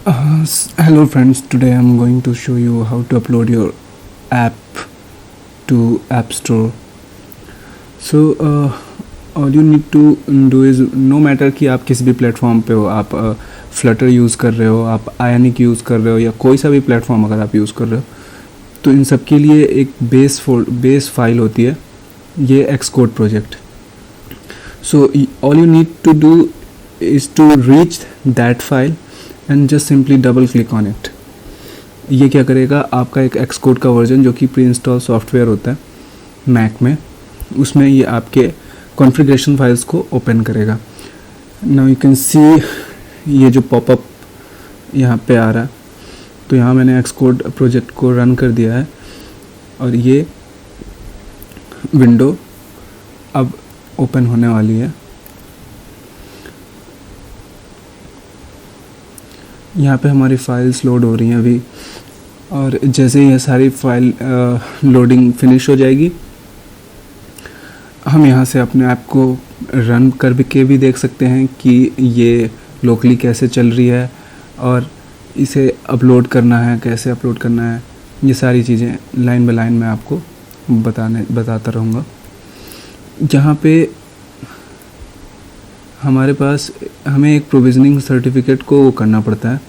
Hello friends, today I'm going to show you how to upload your app to App Store. So all you need to do is, no matter कि आप किसी भी platform पे हो, आप Flutter use कर रहे हो, आप आयनिक यूज़ कर रहे हो या कोई सा भी प्लेटफॉर्म अगर आप यूज़ कर रहे हो, तो इन सब के लिए एक बेस फाइल होती है, ये Xcode project. So all you need to do is to reach that file and just simply double click on it. ये क्या करेगा, आपका एक एक्सकोड का वर्जन जो कि प्री इंस्टॉल सॉफ्टवेयर होता है मैक में, उसमें ये आपके कॉन्फ़िगरेशन फाइल्स को ओपन करेगा. नाउ यू कैन सी ये जो पॉपअप यहाँ पे आ रहा है, तो यहाँ मैंने एक्सकोड प्रोजेक्ट को रन कर दिया है और ये विंडो अब ओपन होने वाली है. यहाँ पे हमारी फाइल्स लोड हो रही हैं अभी, और जैसे ही ये सारी फाइल लोडिंग फिनिश हो जाएगी, हम यहाँ से अपने ऐप को रन कर के भी देख सकते हैं कि ये लोकली कैसे चल रही है और इसे अपलोड करना है, कैसे अपलोड करना है, ये सारी चीज़ें लाइन बाय लाइन मैं आपको बताता रहूँगा. यहाँ पे हमारे पास हमें एक प्रोविजनिंग सर्टिफिकेट को वो करना पड़ता है,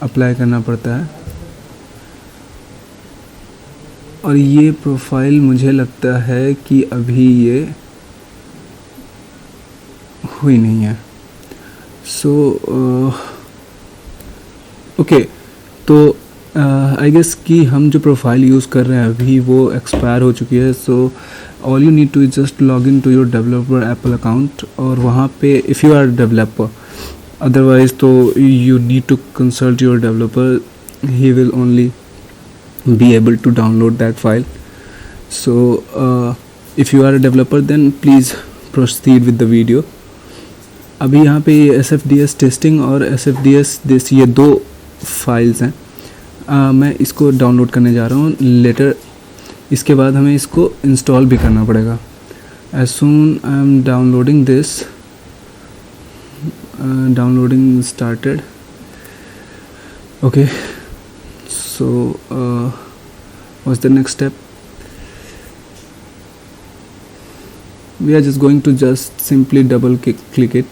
अप्लाई करना पड़ता है, और ये प्रोफाइल मुझे लगता है कि अभी ये हुई नहीं है. सो ओके, तो आई गेस कि हम जो प्रोफाइल यूज़ कर रहे हैं अभी वो एक्सपायर हो चुकी है. So all you need to just log in to your developer Apple account, और वहाँ पे if you are developer, otherwise तो you need to consult your developer, he will only be able to download that file. So if you are a developer then please proceed with the video. अभी यहाँ पे SFDS testing और SFDS this, ये दो files हैं. मैं इसको download करने जा रहा हूँ लेटर. इसके बाद हमें इसको इंस्टॉल भी करना पड़ेगा. As soon I am downloading this, downloading started. Okay, so what's the next step? We are just going to just simply double click it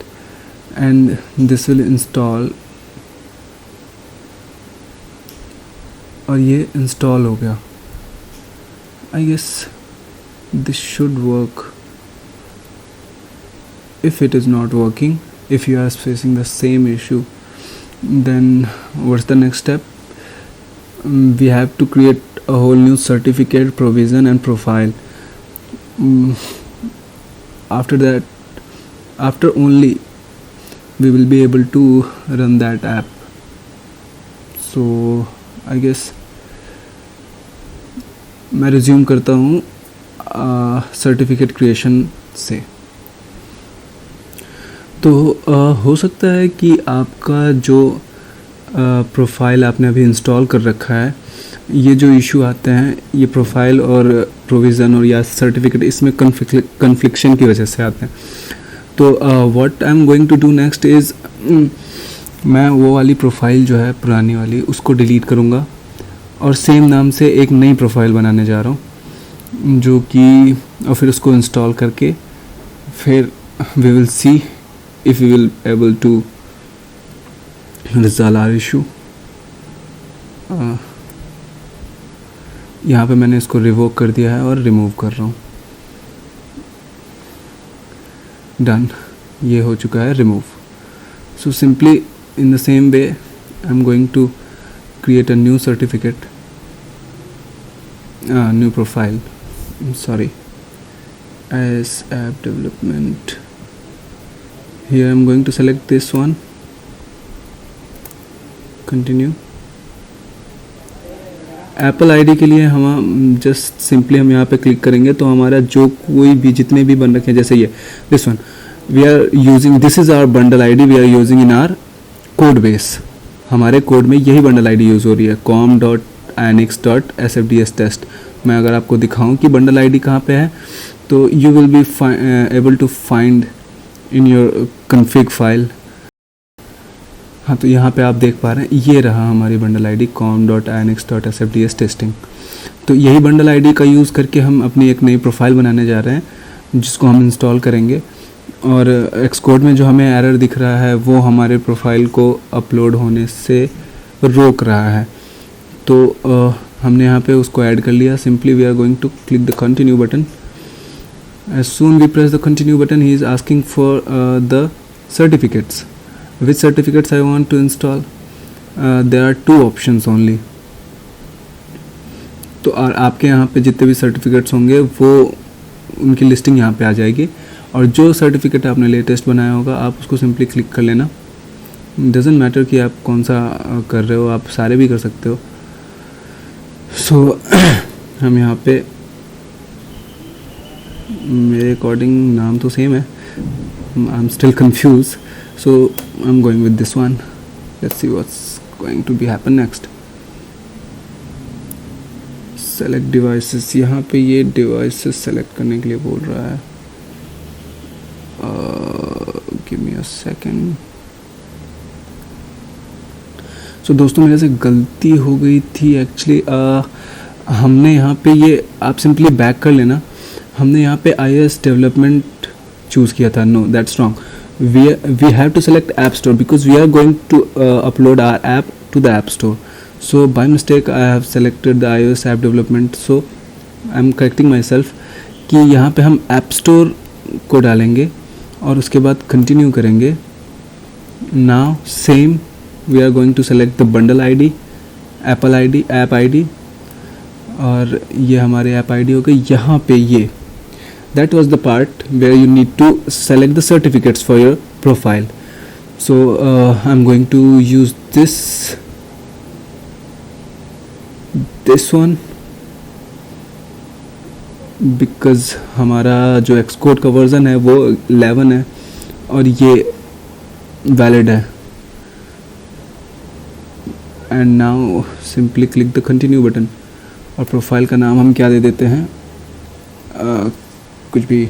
and this will install, और ये इंस्टॉल हो गया. I guess this should work. If it is not working, if you are facing the same issue, then what's the next step? We have to create a whole new certificate, provision and profile. After that, after only we will be able to run that app. So I guess मैं resume करता हूँ certificate creation से. तो हो सकता है कि आपका जो प्रोफाइल आपने अभी इंस्टॉल कर रखा है, ये जो इशू आते हैं ये प्रोफाइल और प्रोविज़न और या सर्टिफिकेट, इसमें कन्फ्लिक्शन की वजह से आते हैं. तो what I am going to do next is, मैं वो वाली प्रोफाइल जो है पुरानी वाली, उसको डिलीट करूँगा और सेम नाम से एक नई प्रोफाइल बनाने जा रहा हूँ, जो कि, और फिर उसको इंस्टॉल करके फिर we will see if we will able to resolve our issue. यहाँ पे मैंने इसको रिवोक कर दिया है और रिमूव कर रहा हूँ. डन, ये हो चुका है remove. So simply in the same way I am going to create a new certificate, new profile, sorry, as app development. Here I'm going to select this one, continue. Apple ID के लिए हम just simply हम यहाँ पे click करेंगे तो हमारा जो कोई भी जितने भी बन रखे हैं, जैसे ये this one, we are using, this is our bundle ID, we are using in our code base. हमारे कोड में यही बंडल आईडी यूज़ हो रही है, com.anix.sfds test. मैं अगर आपको दिखाऊं कि बंडल आईडी कहाँ पे है, तो you will be able to find in your config file. हाँ, तो यहाँ पे आप देख पा रहे हैं ये रहा हमारी बंडल आईडी com.inx.sfds टेस्टिंग। तो यही बंडल आईडी का यूज़ करके हम अपनी एक नई प्रोफाइल बनाने जा रहे हैं जिसको हम इंस्टॉल करेंगे। और एक्सकोड में जो हमें एरर दिख रहा है वो हमारे प्रोफाइल को अपलोड होने से रोक रहा है। तो हमने यहाँ पे उसको ऐड कर लिया। Simply we are going to click the continue button. As soon we press the continue button ही is asking for the certificates. Which certificates I want to install? There are 2 options only. तो और आपके यहाँ पे जितने भी certificates होंगे वो उनकी लिस्टिंग यहाँ पे आ जाएगी, और जो सर्टिफिकेट आपने लेटेस्ट बनाया होगा आप उसको सिंपली क्लिक कर लेना। डजेंट मैटर कि आप कौन सा कर रहे हो, आप सारे भी कर सकते हो। सो हम यहाँ पे मेरे अकॉर्डिंग नाम तो सेम है, I am still confuse, so I'm going with this one. Let's see what's going to be happen next. Select devices. यहाँ पे ये devices select करने के लिए बोल रहा है। Give me a second. So दोस्तों मेरे से गलती हो गई थी एक्चुअली। हमने यहाँ पे ये आप सिंपली बैक कर लेना। हमने यहाँ पे iOS डेवलपमेंट चूज़ किया था। No, that's wrong. We have to select App Store because we are going to upload our app to the App Store. So by mistake I have selected the iOS app development. So I am correcting myself कि यहाँ पे हम App Store को डालेंगे और उसके बाद continue करेंगे. Now same we are going to select the bundle ID, Apple ID, app ID, और ये हमारे app ID हो गई. यहाँ पे ये that was the part where you need to select the certificates for your profile. So I'm going to use this one because हमारा जो Xcode का वर्जन है वो 11 है और ये valid है. And now simply click the continue button और प्रोफाइल का नाम हम क्या दे देते हैं, कुछ भी.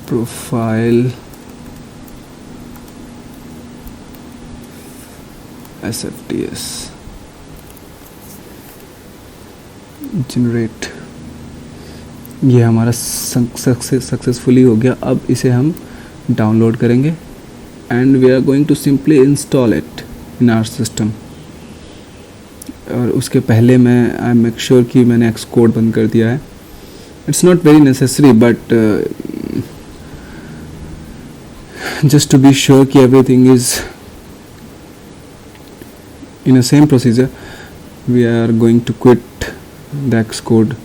Profile SFDS generate. ये हमारा सक्सेसफुली हो गया. अब इसे हम डाउनलोड करेंगे and we are going to simply install it in our system. और उसके पहले मैं आई मेक श्योर कि मैंने Xcode बंद कर दिया है. It's not very necessary but just to be sure कि everything is in a same procedure, we are going to quit the Xcode.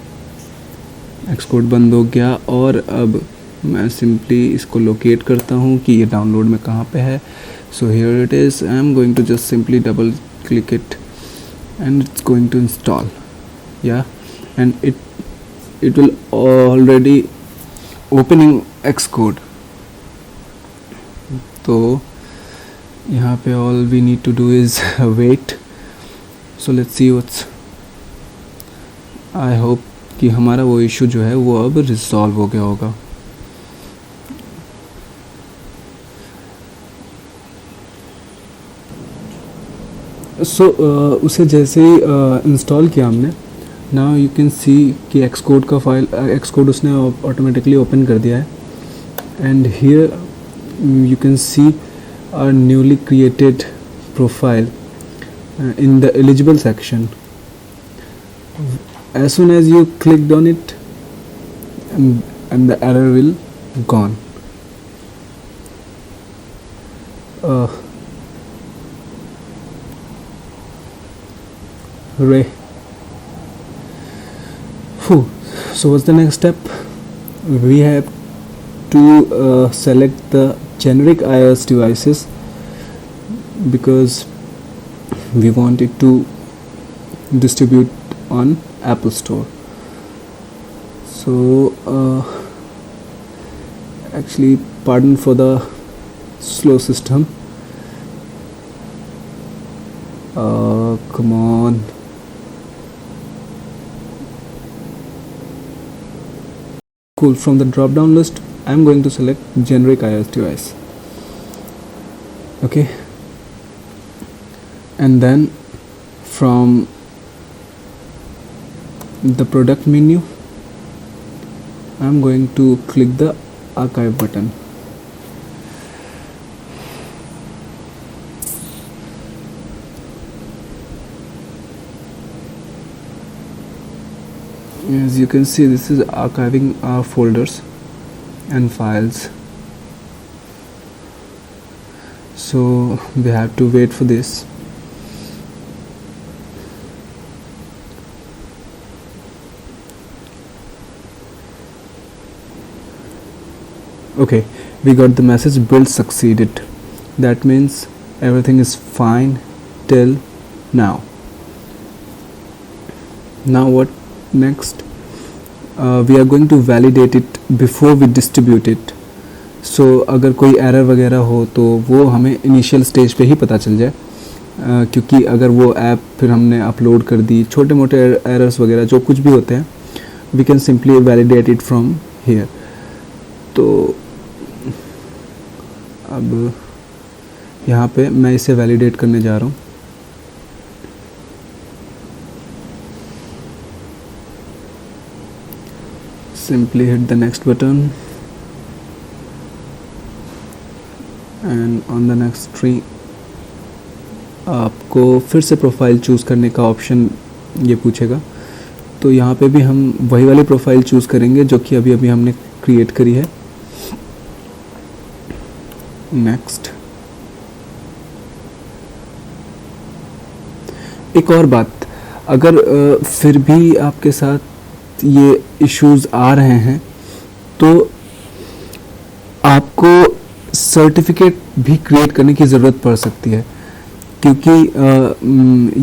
Xcode बंद हो गया और अब मैं सिंपली इसको लोकेट करता हूँ कि ये डाउनलोड में कहाँ पे है. So here it is. I am going to just simply double click it and it's going to install. Yeah, and it will already opening Xcode. तो यहाँ पे all we need to do is wait. So let's see what's. I hope कि हमारा वो issue जो है वो अब रिजॉल्व हो गया होगा. सो उसे जैसे ही इंस्टॉल किया हमने, नाउ यू कैन सी कि Xcode का फाइल Xcode उसने ऑटोमेटिकली ओपन कर दिया है. And here you can see our newly created profile in the eligible section. As soon as you clicked on it and the error will gone. Hooray. So what's the next step? We have to select the generic iOS devices because we want it to distribute on Apple Store. So actually pardon for the slow system. Come on. cool. From the drop down list I'm going to select generic iOS device. Okay, and then from the product menu I'm going to click the archive button. As you can see, this is archiving our folders and files, so we have to wait for this. Okay, we got the message build succeeded. That means everything is fine till now. Now what next? We are going to validate it before we distribute it. So अगर कोई error वगैरह हो तो वो हमें initial stage पे ही पता चल जाए, क्योंकि अगर वो ऐप फिर हमने अपलोड कर दी, छोटे मोटे एरर्स वगैरह जो कुछ भी होते हैं, we can simply validate it from here. तो अब यहाँ पे मैं इसे वैलिडेट करने जा रहा हूँ. Simply hit the next button and on the next tree आपको फिर से प्रोफाइल चूज़ करने का ऑप्शन ये पूछेगा. तो यहाँ पे भी हम वही वाली प्रोफाइल चूज़ करेंगे जो कि अभी हमने क्रिएट करी है. नेक्स्ट. एक और बात, अगर फिर भी आपके साथ ये इश्यूज़ आ रहे हैं तो आपको सर्टिफिकेट भी क्रिएट करने की ज़रूरत पड़ सकती है, क्योंकि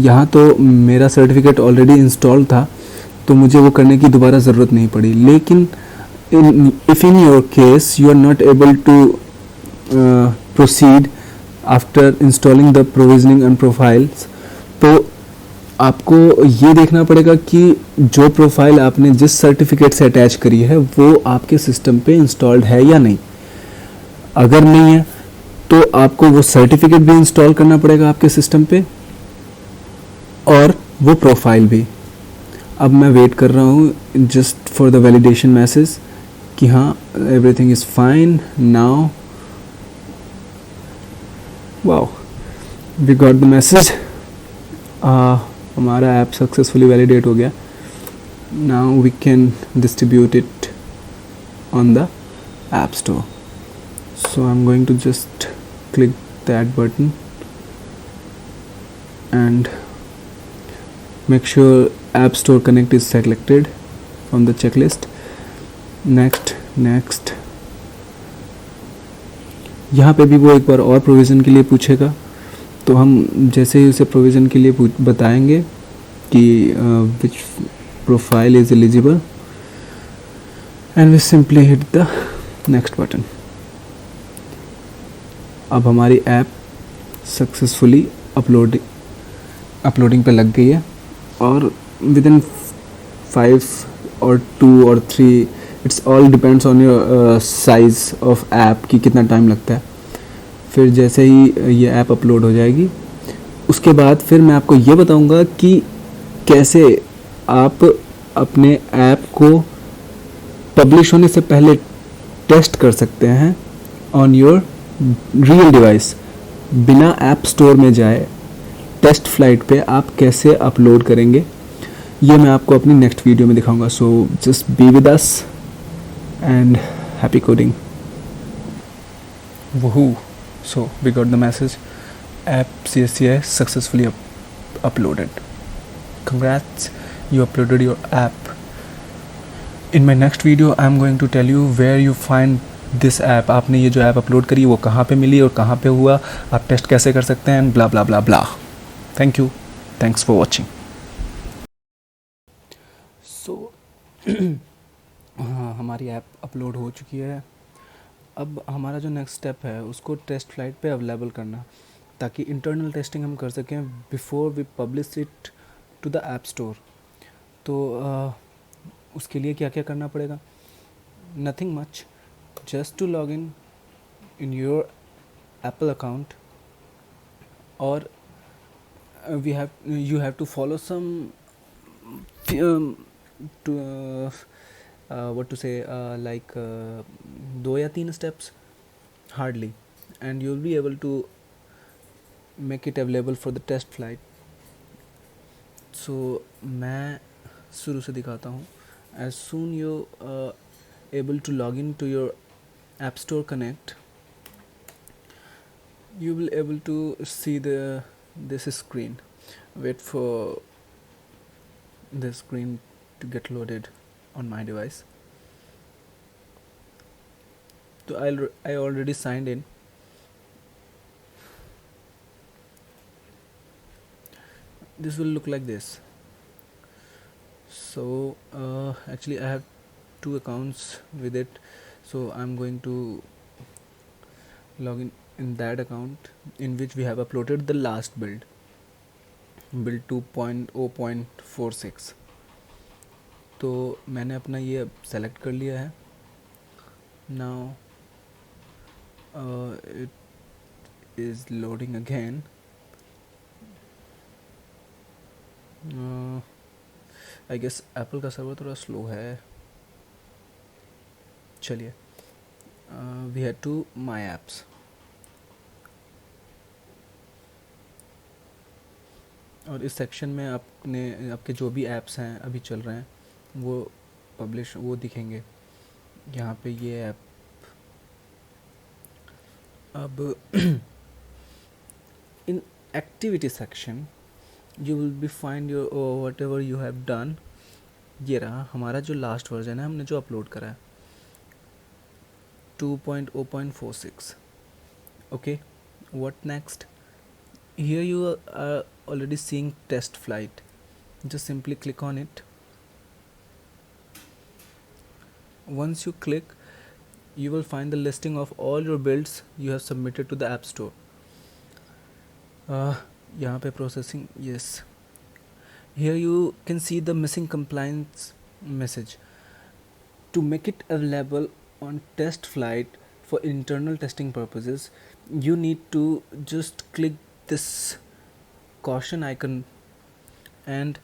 यहाँ तो मेरा सर्टिफिकेट ऑलरेडी इंस्टॉल था तो मुझे वो करने की दोबारा ज़रूरत नहीं पड़ी. लेकिन if in your case you are not able to proceed after installing the provisioning and profiles, तो आपको ये देखना पड़ेगा कि जो प्रोफाइल आपने जिस सर्टिफिकेट से अटैच करी है वो आपके सिस्टम पे इंस्टॉल्ड है या नहीं. अगर नहीं है तो आपको वो सर्टिफिकेट भी इंस्टॉल करना पड़ेगा आपके सिस्टम पे और वो प्रोफाइल भी. अब मैं वेट कर रहा हूँ just for the validation message कि हाँ everything is fine now. Wow, we got the message. हमारा ऐप सक्सेसफुली वैलिडेट हो गया. Now we can distribute it on the app store. So I am going to just click that button and make sure app store connect is selected from the checklist. Next. यहाँ पे भी वो एक बार और provision के लिए पूछेगा, तो हम जैसे ही उसे प्रोविज़न के लिए बताएंगे कि which profile is eligible and we simply hit the next button. अब हमारी ऐप सक्सेसफुली अपलोडिंग पे लग गई है और विद इन 5 और 2 और 3, it's all depends on your size of app कि कितना टाइम लगता है. फिर जैसे ही ये ऐप अपलोड हो जाएगी उसके बाद फिर मैं आपको ये बताऊंगा कि कैसे आप अपने ऐप को पब्लिश होने से पहले टेस्ट कर सकते हैं ऑन योर रियल डिवाइस. बिना ऐप स्टोर में जाए टेस्ट फ्लाइट पे आप कैसे अपलोड करेंगे ये मैं आपको अपनी नेक्स्ट वीडियो में दिखाऊंगा. So just be with us and happy coding. वहू. So we got the message, app CSCI successfully uploaded. Congrats, you uploaded your app. In my next video I am going to tell you where you find this app. आपने ये जो app upload करी वो कहाँ पे मिली और कहाँ पे हुआ, आप टेस्ट कैसे कर सकते हैं, blah blah blah blah. Thank you. Thanks for watching. So हमारी ऐप अपलोड हो चुकी है. अब हमारा जो नेक्स्ट स्टेप है उसको टेस्ट फ्लाइट पे अवेलेबल करना, ताकि इंटरनल टेस्टिंग हम कर सकें before we publish it to the app store. तो उसके लिए क्या क्या करना पड़ेगा. nothing much, just to log in your Apple account, or you have to follow some to what to say, like 2 या 3 steps hardly, and you'll be able to make it available for the test flight. So मैं शुरू से दिखाता हूँ. As soon you able to log in to your App Store Connect, you will able to see this screen. Wait for the screen to get loaded on my device. So I already signed in. This will look like this. So actually I have 2 accounts with it, so I'm going to log in that account in which we have uploaded the last build 2.0.46. तो मैंने अपना ये select कर लिया है. Now it is loading again. I guess Apple का server थोड़ा slow है. चलिए, we had to my apps. और इस सेक्शन में आपके जो भी ऐप्स हैं अभी चल रहे हैं वो दिखेंगे यहाँ पे. ये ऐप अब in activity section you will be find your whatever you have done. ये रहा हमारा जो लास्ट वर्जन है, हमने जो अपलोड करा है 2.0.46. okay, what next? Here you are already seeing test flight. Just simply click on it. Once you click, you will find the listing of all your builds you have submitted to the App Store. यहाँ पे processing, yes. Here you can see the missing compliance message. To make it available on test flight for internal testing purposes, you need to just click this caution icon and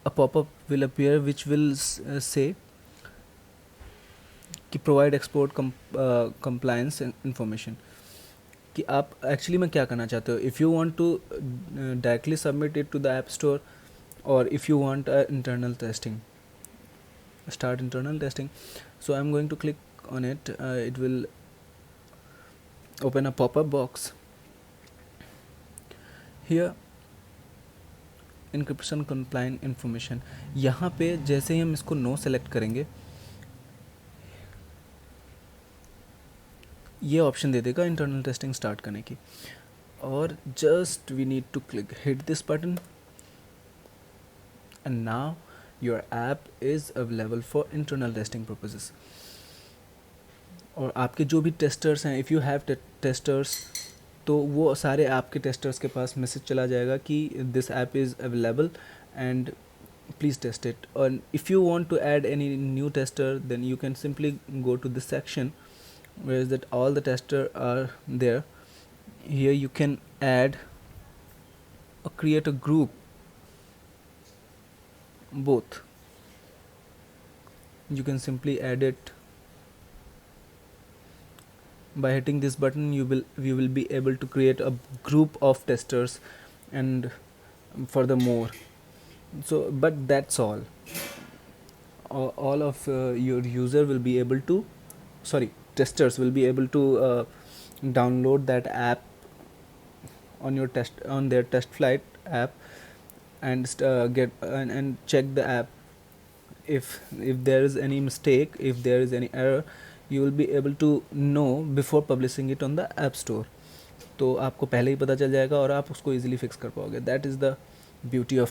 a pop-up will appear which will say कि provide export compliance information. कि आप actually में क्या करना चाहते हो. If you want to directly submit it to the app store, और if you want internal testing, start internal testing. So I'm going to click on it. It will open a pop-up box. Here encryption compliant information. यहाँ पे जैसे ही हम इसको no select करेंगे ये option दे देगा internal testing start करने की. और just we need to click hit this button and now your app is available for internal testing purposes. और आपके जो भी टेस्टर्स हैं, इफ़ यू हैव टेस्टर्स, तो वो सारे आपके टेस्टर्स के पास मैसेज चला जाएगा कि this app is available and please test it. और if you want to add any new tester, then you can simply go to this section where is that all the testers are there. Here you can add or create a group, both. You can simply add it by hitting this button. You will be able to create a group of testers and furthermore. So but that's all of your user will be able to, testers will be able to download that app on their test flight app and get and check the app. If there is any mistake, if there is any error, you will be able to know before publishing it on the app store. तो आपको पहले ही पता चल जाएगा और आप उसको easily fix कर पाओगे. That is the beauty of